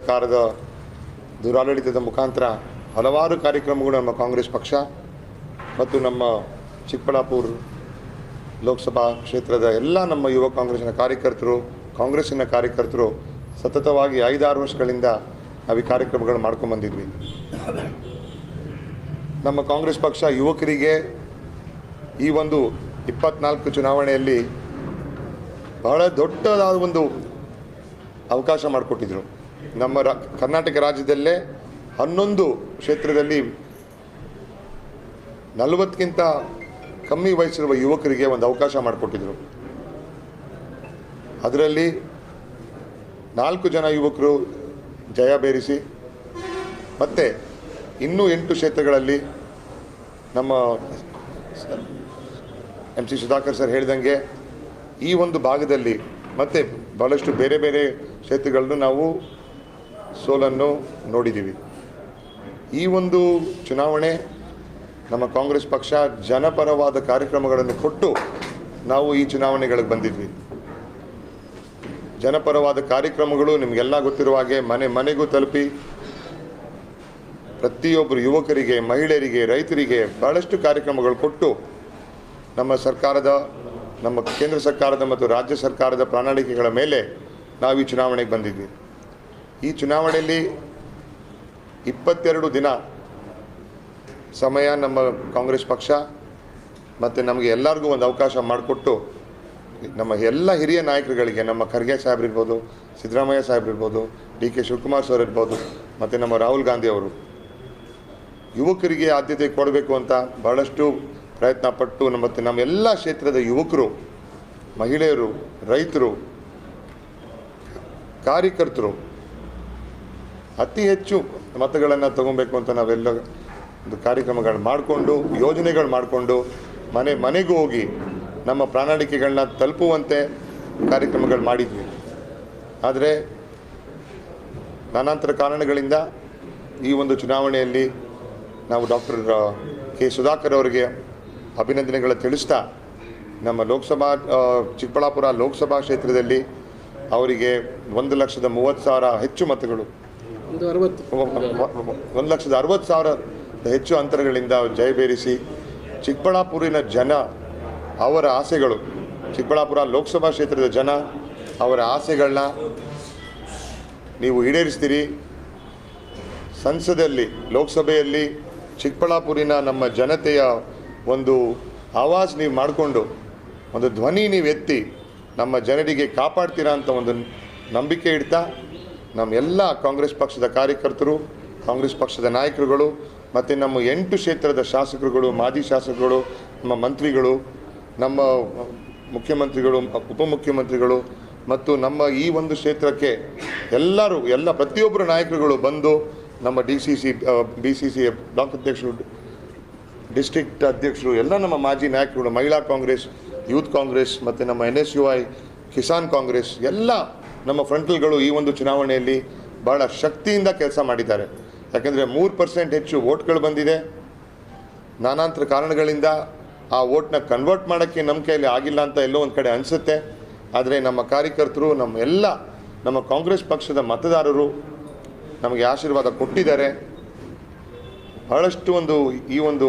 ಸರ್ಕಾರದ ದುರಾಡಳಿತದ ಮುಖಾಂತರ ಹಲವಾರು ಕಾರ್ಯಕ್ರಮಗಳು ನಮ್ಮ ಕಾಂಗ್ರೆಸ್ ಪಕ್ಷ ಮತ್ತು ನಮ್ಮ ಚಿಕ್ಕಬಳ್ಳಾಪುರ ಲೋಕಸಭಾ ಕ್ಷೇತ್ರದ ಎಲ್ಲ ನಮ್ಮ ಯುವ ಕಾಂಗ್ರೆಸ್ಸಿನ ಕಾರ್ಯಕರ್ತರು ಸತತವಾಗಿ 5-6 ವರ್ಷಗಳಿಂದ ನಾವು ಈ ಕಾರ್ಯಕ್ರಮಗಳು ಮಾಡ್ಕೊಂಡ್ಬಂದಿದ್ವಿ. ನಮ್ಮ ಕಾಂಗ್ರೆಸ್ ಪಕ್ಷ ಯುವಕರಿಗೆ ಈ ಒಂದು 24 ಚುನಾವಣೆಯಲ್ಲಿ ಬಹಳ ದೊಡ್ಡದಾದ ಒಂದು ಅವಕಾಶ ಮಾಡಿಕೊಟ್ಟಿದ್ರು. ನಮ್ಮ ಕರ್ನಾಟಕ ರಾಜ್ಯದಲ್ಲೇ 11 ಕ್ಷೇತ್ರದಲ್ಲಿ 40ಕ್ಕಿಂತ ಕಮ್ಮಿ ವಯಸ್ಸಿರುವ ಯುವಕರಿಗೆ ಒಂದು ಅವಕಾಶ ಮಾಡಿಕೊಟ್ಟಿದ್ರು. ಅದರಲ್ಲಿ 4 ಜನ ಯುವಕರು ಜಯ ಬೇರಿಸಿ ಮತ್ತು ಇನ್ನೂ 8 ಕ್ಷೇತ್ರಗಳಲ್ಲಿ ನಮ್ಮ MC ಸುಧಾಕರ್ ಸರ್ ಹೇಳಿದಂಗೆ ಈ ಒಂದು ಭಾಗದಲ್ಲಿ ಮತ್ತು ಭಾಳಷ್ಟು ಬೇರೆ ಬೇರೆ ಕ್ಷೇತ್ರಗಳನ್ನು ನಾವು ಸೋಲನ್ನು ನೋಡಿದ್ದೀವಿ. ಈ ಒಂದು ಚುನಾವಣೆ ನಮ್ಮ ಕಾಂಗ್ರೆಸ್ ಪಕ್ಷ ಜನಪರವಾದ ಕಾರ್ಯಕ್ರಮಗಳನ್ನು ಕೊಟ್ಟು ನಾವು ಈ ಚುನಾವಣೆಗಳಿಗೆ ಬಂದಿದ್ವಿ. ಜನಪರವಾದ ಕಾರ್ಯಕ್ರಮಗಳು ನಿಮಗೆಲ್ಲ ಗೊತ್ತಿರುವ ಹಾಗೆ ಮನೆ ಮನೆಗೂ ತಲುಪಿ ಪ್ರತಿಯೊಬ್ಬರು ಯುವಕರಿಗೆ, ಮಹಿಳೆಯರಿಗೆ, ರೈತರಿಗೆ ಭಾಳಷ್ಟು ಕಾರ್ಯಕ್ರಮಗಳು ಕೊಟ್ಟು ನಮ್ಮ ಕೇಂದ್ರ ಸರ್ಕಾರದ ಮತ್ತು ರಾಜ್ಯ ಸರ್ಕಾರದ ಪ್ರಣಾಳಿಕೆಗಳ ಮೇಲೆ ನಾವು ಈ ಚುನಾವಣೆಗೆ ಬಂದಿದ್ವಿ. ಈ ಚುನಾವಣೆಯಲ್ಲಿ 22 ದಿನ ಸಮಯ ನಮ್ಮ ಕಾಂಗ್ರೆಸ್ ಪಕ್ಷ ಮತ್ತು ನಮಗೆ ಎಲ್ಲರಿಗೂ ಒಂದು ಅವಕಾಶ ಮಾಡಿಕೊಟ್ಟು ನಮ್ಮ ಎಲ್ಲ ಹಿರಿಯ ನಾಯಕರುಗಳಿಗೆ, ನಮ್ಮ ಖರ್ಗೆ ಸಾಹೇಬ್ರಿರ್ಬೋದು, ಸಿದ್ದರಾಮಯ್ಯ ಸಾಹೇಬ್ರಿರ್ಬೋದು, DK ಶಿವಕುಮಾರ್ ಸರ್ ಇರ್ಬೋದು, ಮತ್ತು ನಮ್ಮ ರಾಹುಲ್ ಗಾಂಧಿ ಅವರು ಯುವಕರಿಗೆ ಆದ್ಯತೆ ಕೊಡಬೇಕು ಅಂತ ಭಾಳಷ್ಟು ಪ್ರಯತ್ನ ಪಟ್ಟು ಮತ್ತು ನಮ್ಮ ಎಲ್ಲ ಕ್ಷೇತ್ರದ ಯುವಕರು, ಮಹಿಳೆಯರು, ರೈತರು, ಕಾರ್ಯಕರ್ತರು ಅತಿ ಹೆಚ್ಚು ಮತಗಳನ್ನು ತಗೊಬೇಕು ಅಂತ ನಾವೆಲ್ಲ ಒಂದು ಕಾರ್ಯಕ್ರಮಗಳು ಮಾಡಿಕೊಂಡು, ಯೋಜನೆಗಳು ಮಾಡಿಕೊಂಡು ಮನೆ ಮನೆಗೂ ಹೋಗಿ ನಮ್ಮ ಪ್ರಣಾಳಿಕೆಗಳನ್ನ ತಲುಪುವಂತೆ ಕಾರ್ಯಕ್ರಮಗಳು ಮಾಡಿದ್ವಿ. ಆದರೆ ನಾನಾಂತರ ಕಾರಣಗಳಿಂದ ಈ ಒಂದು ಚುನಾವಣೆಯಲ್ಲಿ ನಾವು ಡಾಕ್ಟರ್ K ಸುಧಾಕರ್ ಅವರಿಗೆ ಅಭಿನಂದನೆಗಳು ತಿಳಿಸ್ತಾ ನಮ್ಮ ಚಿಕ್ಕಬಳ್ಳಾಪುರ ಲೋಕಸಭಾ ಕ್ಷೇತ್ರದಲ್ಲಿ ಅವರಿಗೆ 1,30,000 ಹೆಚ್ಚು ಮತಗಳು, 1,60,000 ಹೆಚ್ಚು ಅಂತರಗಳಿಂದ ಜಯಬೇರಿಸಿ ಚಿಕ್ಕಬಳ್ಳಾಪುರಿನ ಜನ ಅವರ ಆಸೆಗಳು, ಚಿಕ್ಕಬಳ್ಳಾಪುರ ಲೋಕಸಭಾ ಕ್ಷೇತ್ರದ ಜನ ಅವರ ಆಸೆಗಳನ್ನ ನೀವು ಈಡೇರಿಸ್ತೀರಿ. ಸಂಸದಲ್ಲಿ, ಲೋಕಸಭೆಯಲ್ಲಿ ಚಿಕ್ಕಬಳ್ಳಾಪುರಿನ ನಮ್ಮ ಜನತೆಯ ಒಂದು ಆವಾಜ್ ನೀವು ಮಾಡಿಕೊಂಡು, ಒಂದು ಧ್ವನಿ ನೀವು ಎತ್ತಿ ನಮ್ಮ ಜನರಿಗೆ ಕಾಪಾಡ್ತೀರಾ ಅಂತ ಒಂದು ನಂಬಿಕೆ ಇಡ್ತಾ ನಮ್ಮೆಲ್ಲ ಕಾಂಗ್ರೆಸ್ ಪಕ್ಷದ ಕಾರ್ಯಕರ್ತರು, ಕಾಂಗ್ರೆಸ್ ಪಕ್ಷದ ನಾಯಕರುಗಳು ಮತ್ತು ನಮ್ಮ 8 ಕ್ಷೇತ್ರದ ಶಾಸಕರುಗಳು, ಮಾಜಿ ಶಾಸಕರುಗಳು, ನಮ್ಮ ಮಂತ್ರಿಗಳು, ನಮ್ಮ ಮುಖ್ಯಮಂತ್ರಿಗಳು, ಉಪಮುಖ್ಯಮಂತ್ರಿಗಳು ಮತ್ತು ನಮ್ಮ ಈ ಒಂದು ಕ್ಷೇತ್ರಕ್ಕೆ ಪ್ರತಿಯೊಬ್ಬರು ನಾಯಕರುಗಳು ಬಂದು ನಮ್ಮ BCC ಬ್ಲಾಕ್ ಅಧ್ಯಕ್ಷರು, ಡಿಸ್ಟ್ರಿಕ್ಟ್ ಅಧ್ಯಕ್ಷರು, ಎಲ್ಲ ನಮ್ಮ ಮಾಜಿ ನಾಯಕರುಗಳು, ಮಹಿಳಾ ಕಾಂಗ್ರೆಸ್, ಯೂತ್ ಕಾಂಗ್ರೆಸ್ ಮತ್ತು ನಮ್ಮ NSUI, ಕಿಸಾನ್ ಕಾಂಗ್ರೆಸ್ ಎಲ್ಲ ನಮ್ಮ ಫ್ರಂಟಲ್ಗಳು ಈ ಒಂದು ಚುನಾವಣೆಯಲ್ಲಿ ಭಾಳ ಶಕ್ತಿಯಿಂದ ಕೆಲಸ ಮಾಡಿದ್ದಾರೆ. ಯಾಕೆಂದರೆ 3% ಹೆಚ್ಚು ವೋಟ್ಗಳು ಬಂದಿದೆ. ನಾನಾಂತರ ಕಾರಣಗಳಿಂದ ಆ ವೋಟ್ನ ಕನ್ವರ್ಟ್ ಮಾಡೋಕ್ಕೆ ನಮ್ಮ ಕೈಯಲ್ಲಿ ಆಗಿಲ್ಲ ಅಂತ ಎಲ್ಲೋ ಒಂದು ಕಡೆ ಅನಿಸುತ್ತೆ. ಆದರೆ ನಮ್ಮ ಕಾರ್ಯಕರ್ತರು, ನಮ್ಮ ಕಾಂಗ್ರೆಸ್ ಪಕ್ಷದ ಮತದಾರರು ನಮಗೆ ಆಶೀರ್ವಾದ ಕೊಟ್ಟಿದ್ದಾರೆ. ಬಹಳಷ್ಟು ಈ ಒಂದು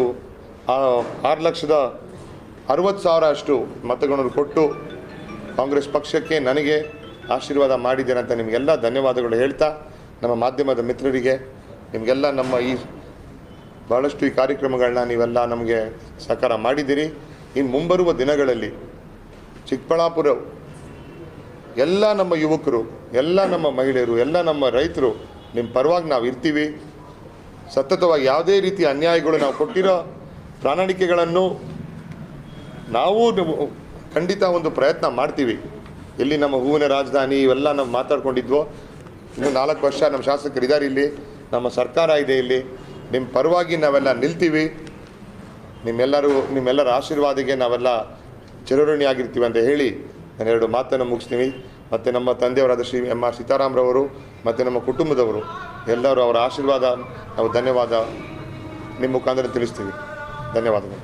6,60,000 ಅಷ್ಟು ಮತಗಳನ್ನು ಕೊಟ್ಟು ಕಾಂಗ್ರೆಸ್ ಪಕ್ಷಕ್ಕೆ ನನಗೆ ಆಶೀರ್ವಾದ ಮಾಡಿದ್ದೇನೆ ಅಂತ ನಿಮಗೆಲ್ಲ ಧನ್ಯವಾದಗಳು ಹೇಳ್ತಾ, ನಮ್ಮ ಮಾಧ್ಯಮದ ಮಿತ್ರರಿಗೆ ನಿಮಗೆಲ್ಲ ನಮ್ಮ ಭಾಳಷ್ಟು ಈ ಕಾರ್ಯಕ್ರಮಗಳನ್ನ ನೀವೆಲ್ಲ ನಮಗೆ ಸಹಕಾರ ಮಾಡಿದ್ದೀರಿ. ಇನ್ನು ಮುಂಬರುವ ದಿನಗಳಲ್ಲಿ ಚಿಕ್ಕಬಳ್ಳಾಪುರ ಎಲ್ಲ ನಮ್ಮ ಯುವಕರು, ಎಲ್ಲ ನಮ್ಮ ಮಹಿಳೆಯರು, ಎಲ್ಲ ನಮ್ಮ ರೈತರು ನಿಮ್ಮ ಪರವಾಗಿ ನಾವು ಇರ್ತೀವಿ. ಸತತವಾಗಿ ಯಾವುದೇ ರೀತಿಯ ಅನ್ಯಾಯಗಳು, ನಾವು ಕೊಟ್ಟಿರೋ ಪ್ರಣಾಳಿಕೆಗಳನ್ನು ನಾವು ಖಂಡಿತ ಒಂದು ಪ್ರಯತ್ನ ಮಾಡ್ತೀವಿ. ಎಲ್ಲಿ ನಮ್ಮ ಹೂವಿನ ರಾಜಧಾನಿ ಇವೆಲ್ಲ ನಾವು ಮಾತಾಡ್ಕೊಂಡಿದ್ವೋ, ಇನ್ನು 4 ವರ್ಷ ನಮ್ಮ ಶಾಸಕರು ಇದ್ದಾರೆ, ಇಲ್ಲಿ ನಮ್ಮ ಸರ್ಕಾರ ಇದೆ, ಇಲ್ಲಿ ನಿಮ್ಮ ಪರವಾಗಿ ನಾವೆಲ್ಲ ನಿಲ್ತೀವಿ. ನಿಮ್ಮೆಲ್ಲರ ಆಶೀರ್ವಾದಕ್ಕೆ ನಾವೆಲ್ಲ ಚಿರಋಣಿಯಾಗಿರ್ತೀವಿ ಅಂತ ಹೇಳಿ ನಾನು 2 ಮಾತನ್ನು ಮುಗಿಸ್ತೀವಿ. ಮತ್ತು ನಮ್ಮ ತಂದೆಯವರಾದ ಶ್ರೀ M.R. ಸೀತಾರಾಮ್ರವರು ಮತ್ತು ನಮ್ಮ ಕುಟುಂಬದವರು ಎಲ್ಲರೂ ಅವರ ಆಶೀರ್ವಾದ, ನಾವು ಧನ್ಯವಾದ ನಿಮ್ಮ ಮುಖಾಂತರ ತಿಳಿಸ್ತೀವಿ. ಧನ್ಯವಾದಗಳು.